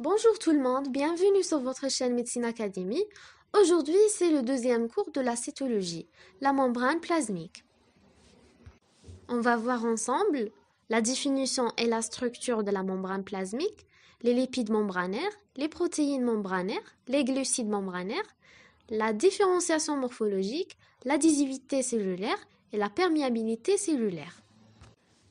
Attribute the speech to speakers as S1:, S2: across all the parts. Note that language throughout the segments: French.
S1: Bonjour tout le monde, bienvenue sur votre chaîne Médecine Academy. Aujourd'hui, c'est le deuxième cours de la cytologie, la membrane plasmique. On va voir ensemble la définition et la structure de la membrane plasmique, les lipides membranaires, les protéines membranaires, les glucides membranaires, la différenciation morphologique, l'adhésivité cellulaire et la perméabilité cellulaire.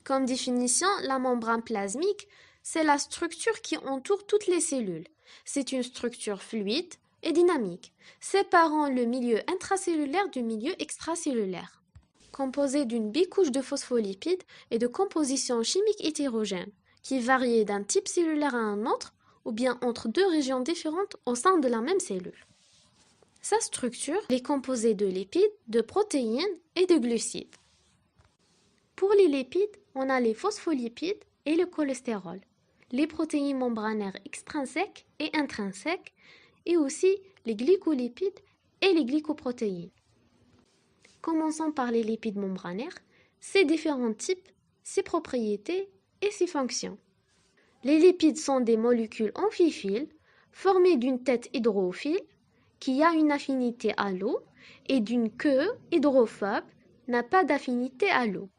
S1: Comme définition, la membrane plasmique, c'est la structure qui entoure toutes les cellules. C'est une structure fluide et dynamique, séparant le milieu intracellulaire du milieu extracellulaire. Composée d'une bicouche de phospholipides et de composition chimique hétérogène, qui varie d'un type cellulaire à un autre ou bien entre deux régions différentes au sein de la même cellule. Sa structure est composée de lipides, de protéines et de glucides. Pour les lipides, on a les phospholipides et le cholestérol, les protéines membranaires extrinsèques et intrinsèques, et aussi les glycolipides et les glycoprotéines. Commençons par les lipides membranaires, ses différents types, ses propriétés et ses fonctions. Les lipides sont des molécules amphiphiles formées d'une tête hydrophile qui a une affinité à l'eau et d'une queue hydrophobe n'a pas d'affinité à l'eau.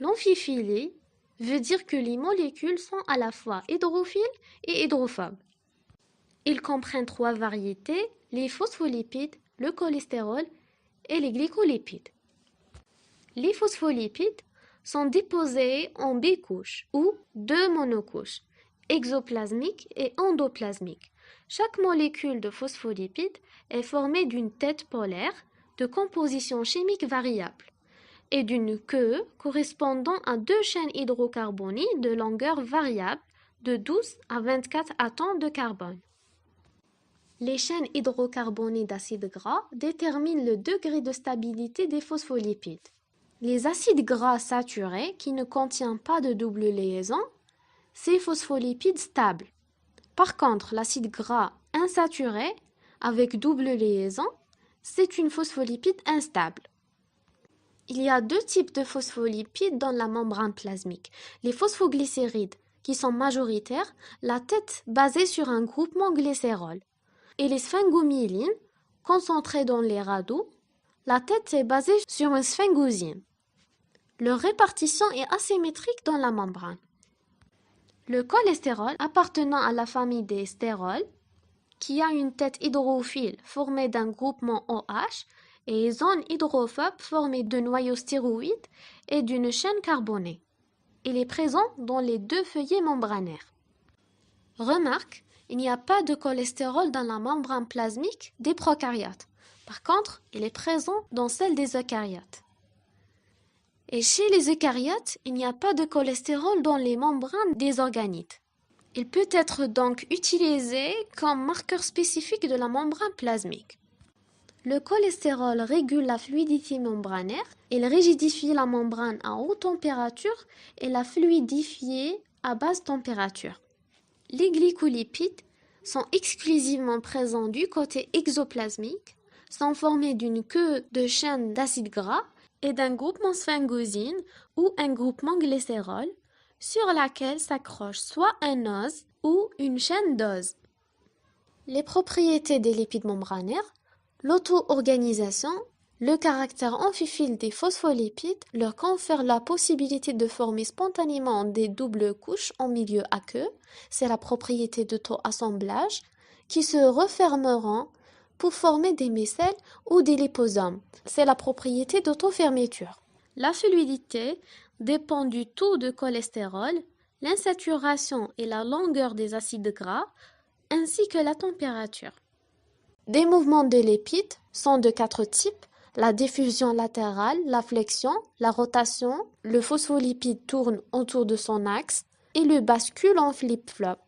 S1: L'amphiphilie veut dire que les molécules sont à la fois hydrophiles et hydrophobes. Ils comprennent trois variétés, les phospholipides, le cholestérol et les glycolipides. Les phospholipides sont déposés en bicouches ou deux monocouches, exoplasmiques et endoplasmiques. Chaque molécule de phospholipide est formée d'une tête polaire de composition chimique variable et d'une queue correspondant à deux chaînes hydrocarboniques de longueur variable de 12 à 24 atomes de carbone. Les chaînes hydrocarboniques d'acides gras déterminent le degré de stabilité des phospholipides. Les acides gras saturés qui ne contiennent pas de double liaison, c'est phospholipides stables. Par contre, l'acide gras insaturé avec double liaison, c'est une phospholipide instable. Il y a deux types de phospholipides dans la membrane plasmique. Les phosphoglycérides, qui sont majoritaires, la tête basée sur un groupement glycérol. Et les sphingomyélines, concentrées dans les radous, la tête est basée sur une sphingosine. Leur répartition est asymétrique dans la membrane. Le cholestérol, appartenant à la famille des stérols, qui a une tête hydrophile formée d'un groupement OH, et zone hydrophobe formée de noyaux stéroïdes et d'une chaîne carbonée. Il est présent dans les deux feuillets membranaires. Remarque, il n'y a pas de cholestérol dans la membrane plasmique des prokaryotes. Par contre, il est présent dans celle des eucaryotes. Et chez les eucaryotes, il n'y a pas de cholestérol dans les membranes des organites. Il peut être donc utilisé comme marqueur spécifique de la membrane plasmique. Le cholestérol régule la fluidité membranaire, il rigidifie la membrane à haute température et la fluidifie à basse température. Les glycolipides sont exclusivement présents du côté exoplasmique, sont formés d'une queue de chaîne d'acides gras et d'un groupement sphingosine ou un groupement glycérol sur laquelle s'accroche soit un ose ou une chaîne d'ose. Les propriétés des lipides membranaires, l'auto-organisation, le caractère amphiphile des phospholipides leur confère la possibilité de former spontanément des doubles couches en milieu aqueux, c'est la propriété d'auto-assemblage, qui se refermeront pour former des micelles ou des liposomes, c'est la propriété d'auto-fermeture. La fluidité dépend du taux de cholestérol, l'insaturation et la longueur des acides gras, ainsi que la température. Des mouvements de lipides sont de 4 types, la diffusion latérale, la flexion, la rotation, le phospholipide tourne autour de son axe et le bascule en flip-flop.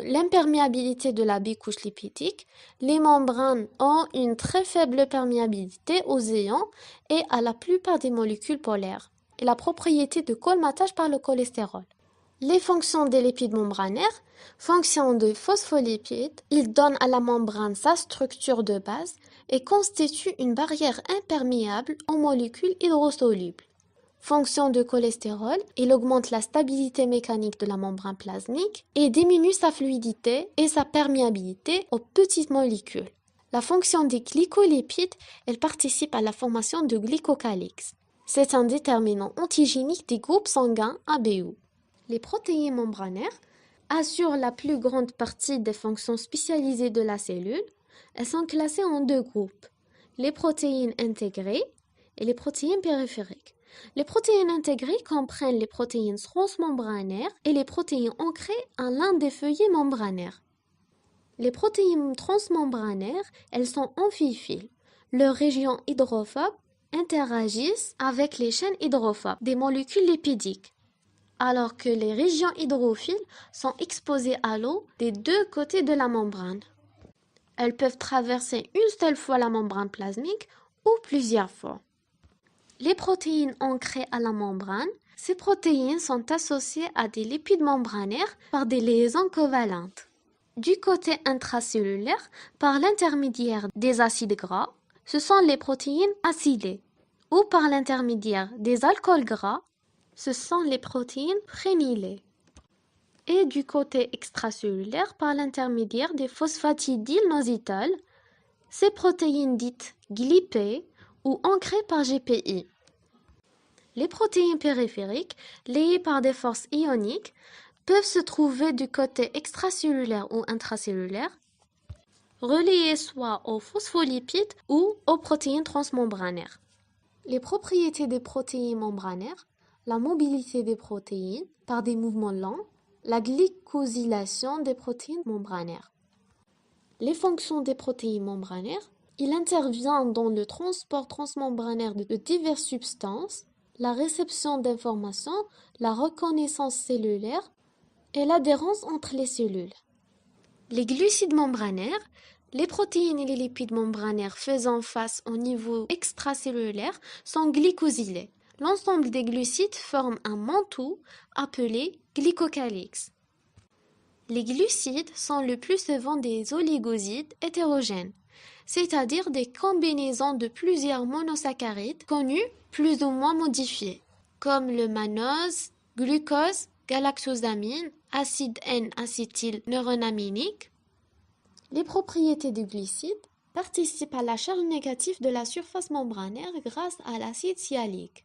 S1: L'imperméabilité de la bicouche lipidique, les membranes ont une très faible perméabilité aux ions et à la plupart des molécules polaires, et la propriété de colmatage par le cholestérol. Les fonctions des lipides membranaires, fonction de phospholipides, ils donnent à la membrane sa structure de base et constituent une barrière imperméable aux molécules hydrosolubles. fonction de cholestérol, il augmente la stabilité mécanique de la membrane plasmique et diminue sa fluidité et sa perméabilité aux petites molécules. La fonction des glycolipides, elle participe à la formation de glycocalyx. C'est un déterminant antigénique des groupes sanguins ABO. Les protéines membranaires assurent la plus grande partie des fonctions spécialisées de la cellule. Elles sont classées en deux groupes, les protéines intégrées et les protéines périphériques. Les protéines intégrées comprennent les protéines transmembranaires et les protéines ancrées à l'un des feuillets membranaires. Les protéines transmembranaires, elles sont amphiphiles. Leurs régions hydrophobes interagissent avec les chaînes hydrophobes des molécules lipidiques, alors que les régions hydrophiles sont exposées à l'eau des deux côtés de la membrane. Elles peuvent traverser une seule fois la membrane plasmique ou plusieurs fois. Les protéines ancrées à la membrane, ces protéines sont associées à des lipides membranaires par des liaisons covalentes. Du côté intracellulaire, par l'intermédiaire des acides gras, ce sont les protéines acylées, ou par l'intermédiaire des alcools gras, ce sont les protéines phénylées. Et du côté extracellulaire, par l'intermédiaire des phosphatidylnositol, ces protéines dites glypées ou ancrées par GPI. Les protéines périphériques, liées par des forces ioniques, peuvent se trouver du côté extracellulaire ou intracellulaire, reliées soit aux phospholipides ou aux protéines transmembranaires. Les propriétés des protéines membranaires, la mobilité des protéines par des mouvements lents, la glycosylation des protéines membranaires. Les fonctions des protéines membranaires, il intervient dans le transport transmembranaire de diverses substances, la réception d'informations, la reconnaissance cellulaire et l'adhérence entre les cellules. Les glucides membranaires, les protéines et les lipides membranaires faisant face au niveau extracellulaire sont glycosylés. L'ensemble des glucides forme un manteau appelé glycocalyx. Les glucides sont le plus souvent des oligosides hétérogènes, c'est-à-dire des combinaisons de plusieurs monosaccharides connus plus ou moins modifiés, comme le mannose, glucose, galactosamine, acide N-acétylneuronaminique. Les propriétés des glucides participent à la charge négative de la surface membranaire grâce à l'acide sialique.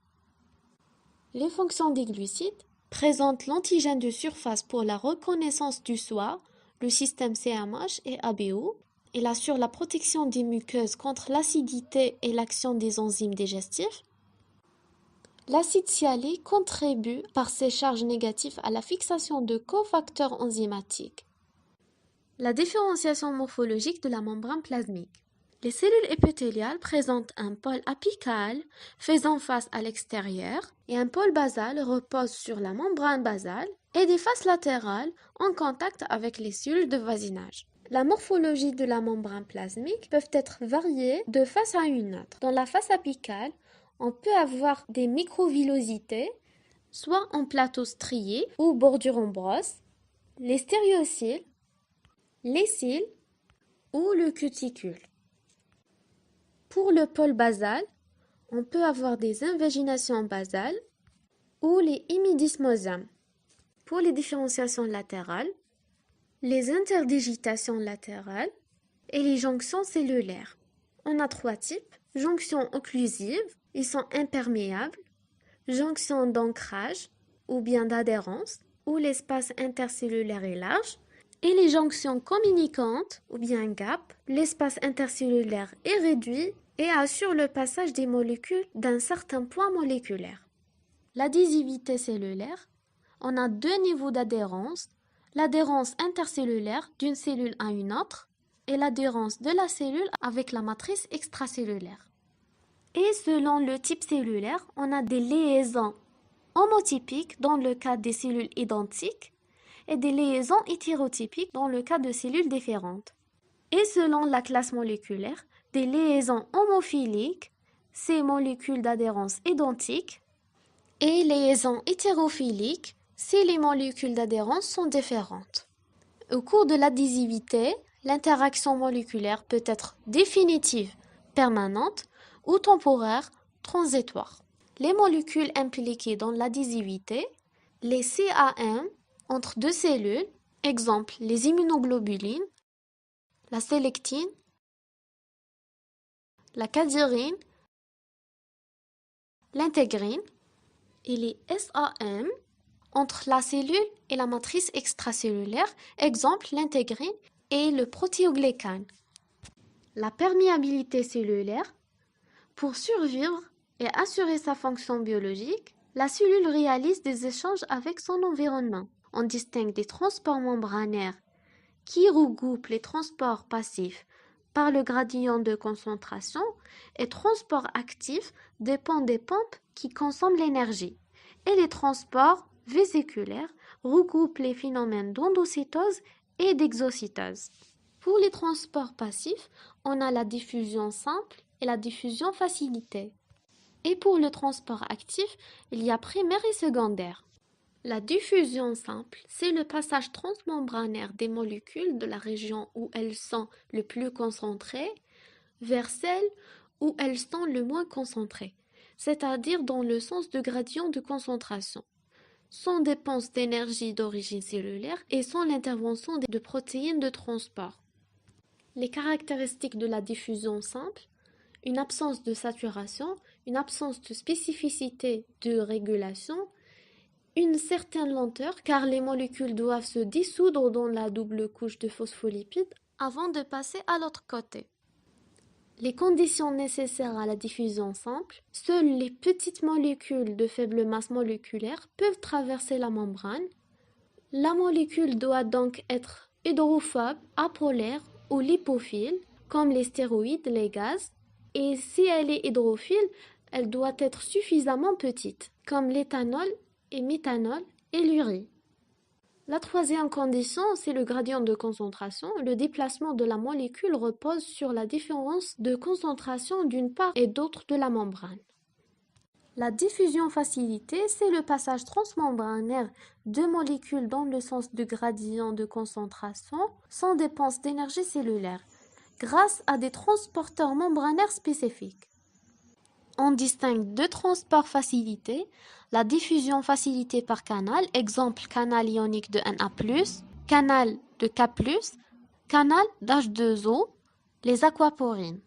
S1: Les fonctions des glucides présentent l'antigène de surface pour la reconnaissance du soi, le système CMH et ABO. Il assure la protection des muqueuses contre l'acidité et l'action des enzymes digestifs. L'acide sialique contribue par ses charges négatives à la fixation de cofacteurs enzymatiques. La différenciation morphologique de la membrane plasmique. Les cellules épithéliales présentent un pôle apical faisant face à l'extérieur et un pôle basal repose sur la membrane basale et des faces latérales en contact avec les cellules de voisinage. La morphologie de la membrane plasmique peut être variée de face à une autre. Dans la face apicale, on peut avoir des microvillosités, soit en plateau strié ou bordure en brosse, les stéréocyles, les cils ou le cuticule. Pour le pôle basal, on peut avoir des invaginations basales ou les hémidysmosomes. Pour les différenciations latérales, les interdigitations latérales et les jonctions cellulaires. On a trois types: jonctions occlusives, ils sont imperméables, jonctions d'ancrage ou bien d'adhérence, où l'espace intercellulaire est large, et les jonctions communicantes ou bien gap, l'espace intercellulaire est réduit et assure le passage des molécules d'un certain poids moléculaire. L'adhésivité cellulaire, on a deux niveaux d'adhérence, l'adhérence intercellulaire d'une cellule à une autre et l'adhérence de la cellule avec la matrice extracellulaire. Et selon le type cellulaire, on a des liaisons homotypiques dans le cas des cellules identiques et des liaisons hétérotypiques dans le cas de cellules différentes. Et selon la classe moléculaire, des liaisons homophiliques, ces molécules d'adhérence identiques, et liaisons hétérophiliques, si les molécules d'adhérence sont différentes. Au cours de l'adhésivité, l'interaction moléculaire peut être définitive, permanente ou temporaire, transitoire. les molécules impliquées dans l'additivité, les CAM entre deux cellules, exemple les immunoglobulines, la sélectine, la cadérine, l'intégrine, et les SAM entre la cellule et la matrice extracellulaire, exemple l'intégrine et le protéoglycane. La perméabilité cellulaire. Pour survivre et assurer sa fonction biologique, la cellule réalise des échanges avec son environnement. On distingue des transports membranaires qui regroupent les transports passifs par le gradient de concentration et transports actifs dépendent des pompes qui consomment l'énergie. Et les transports vésiculaires regroupent les phénomènes d'endocytose et d'exocytose. Pour les transports passifs, on a la diffusion simple et la diffusion facilitée. Et pour le transport actif, il y a primaire et secondaire. La diffusion simple, c'est le passage transmembranaire des molécules de la région où elles sont le plus concentrées vers celle où elles sont le moins concentrées, c'est-à-dire dans le sens de gradient de concentration, sans dépense d'énergie d'origine cellulaire et sans l'intervention de protéines de transport. Les caractéristiques de la diffusion simple: une absence de saturation, une absence de spécificité de régulation, une certaine lenteur car les molécules doivent se dissoudre dans la double couche de phospholipides avant de passer à l'autre côté. Les conditions nécessaires à la diffusion simple: seules les petites molécules de faible masse moléculaire peuvent traverser la membrane. La molécule doit donc être hydrophobe, apolaire ou lipophile, comme les stéroïdes, les gaz. Et si elle est hydrophile, elle doit être suffisamment petite, comme l'éthanol et méthanol et l'urée. La troisième condition, c'est le gradient de concentration. Le déplacement de la molécule repose sur la différence de concentration d'une part et d'autre de la membrane. La diffusion facilitée, c'est le passage transmembranaire de molécules dans le sens du gradient de concentration sans dépense d'énergie cellulaire, grâce à des transporteurs membranaires spécifiques. On distingue deux transports facilités: la diffusion facilitée par canal, exemple canal ionique de Na+, canal de K+, canal d'H2O, les aquaporines.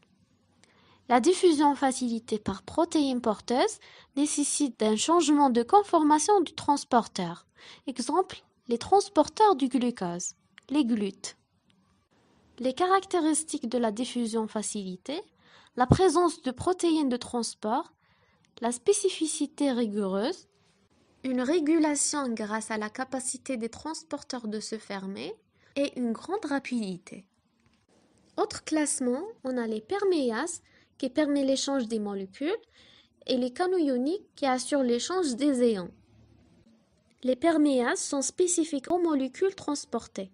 S1: La diffusion facilitée par protéines porteuses nécessite d'un changement de conformation du transporteur, exemple les transporteurs du glucose, les GLUT. Les caractéristiques de la diffusion facilitée: la présence de protéines de transport, la spécificité rigoureuse, une régulation grâce à la capacité des transporteurs de se fermer et une grande rapidité. Autre classement, on a les perméases qui permettent l'échange des molécules et les canaux ioniques qui assurent l'échange des ions. Les perméases sont spécifiques aux molécules transportées.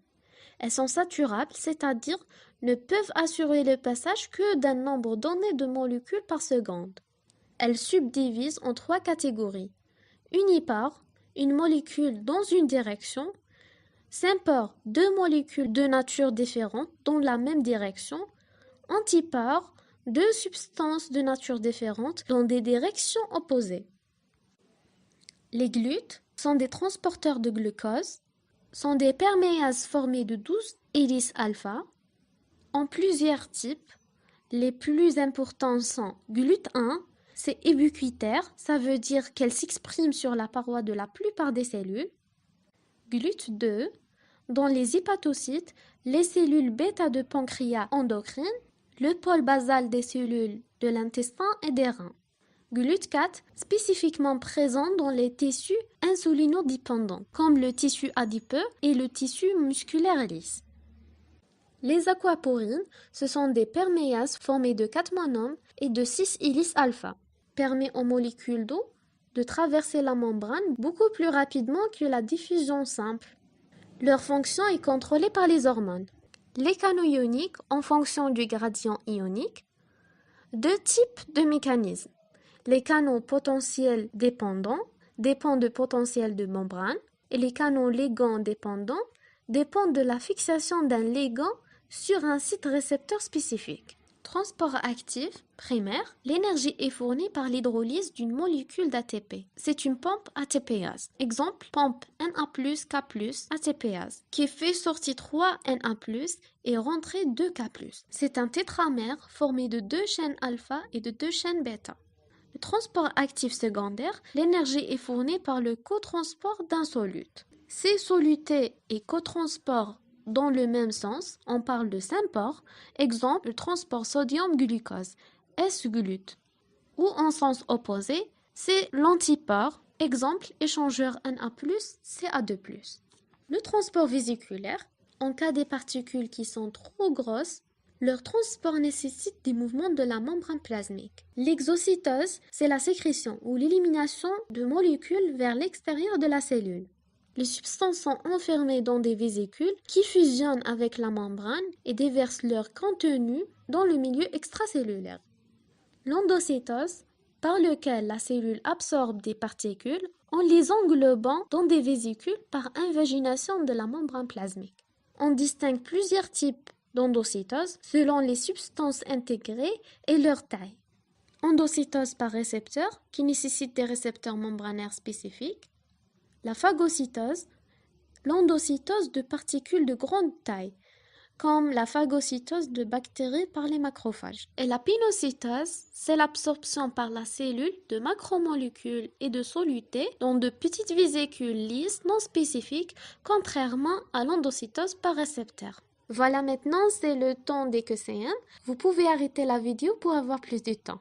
S1: Elles sont saturables, c'est-à-dire ne peuvent assurer le passage que d'un nombre donné de molécules par seconde. Elles subdivisent en trois catégories: unipare, une molécule dans une direction; sympare, deux molécules de nature différente dans la même direction; antipare, deux substances de nature différente dans des directions opposées. Les GLUT sont des transporteurs de glucose, sont des perméases formées de 12 hélices alpha, en plusieurs types. Les plus importants sont GLUT1, c'est ubiquitaire, ça veut dire qu'elle s'exprime sur la paroi de la plupart des cellules. GLUT2, dans les hépatocytes, les cellules bêta de pancréas endocrines, le pôle basal des cellules de l'intestin et des reins. GLUT4, spécifiquement présent dans les tissus insulinodépendants, comme le tissu adipeux et le tissu musculaire lisse. Les aquaporines, ce sont des perméases formées de 4 monomes et de 6 hélices alpha, permet aux molécules d'eau de traverser la membrane beaucoup plus rapidement que la diffusion simple. Leur fonction est contrôlée par les hormones. Les canaux ioniques, en fonction du gradient ionique, deux types de mécanismes. Les canaux potentiels dépendants dépendent du potentiel de membrane et les canaux ligand dépendants dépendent de la fixation d'un ligand sur un site récepteur spécifique. Transport actif, primaire, l'énergie est fournie par l'hydrolyse d'une molécule d'ATP. C'est une pompe ATPase. Exemple, pompe Na+, K+, ATPase, qui fait sortir 3 Na+, et rentrer 2 K+. C'est un tétramère formé de 2 chaînes alpha et de 2 chaînes bêta. Le transport actif secondaire, l'énergie est fournie par le cotransport d'un solute. Si soluté et cotransport dans le même sens, on parle de symport, exemple le transport sodium-glucose, S-glute. Ou en sens opposé, c'est l'antiport, exemple échangeur Na+, Ca2+. Le transport vésiculaire, en cas des particules qui sont trop grosses, leur transport nécessite des mouvements de la membrane plasmique. L'exocytose, c'est la sécrétion ou l'élimination de molécules vers l'extérieur de la cellule. Les substances sont enfermées dans des vésicules qui fusionnent avec la membrane et déversent leur contenu dans le milieu extracellulaire. L'endocytose, par lequel la cellule absorbe des particules en les englobant dans des vésicules par invagination de la membrane plasmique. On distingue plusieurs types d'endocytose selon les substances intégrées et leur taille. Endocytose par récepteur, qui nécessite des récepteurs membranaires spécifiques. La phagocytose, l'endocytose de particules de grande taille, comme la phagocytose de bactéries par les macrophages. Et la pinocytose, c'est l'absorption par la cellule de macromolécules et de solutés dans de petites vésicules lisses non spécifiques, contrairement à l'endocytose par récepteur. Voilà, maintenant c'est le temps des QCM. Vous pouvez arrêter la vidéo pour avoir plus de temps.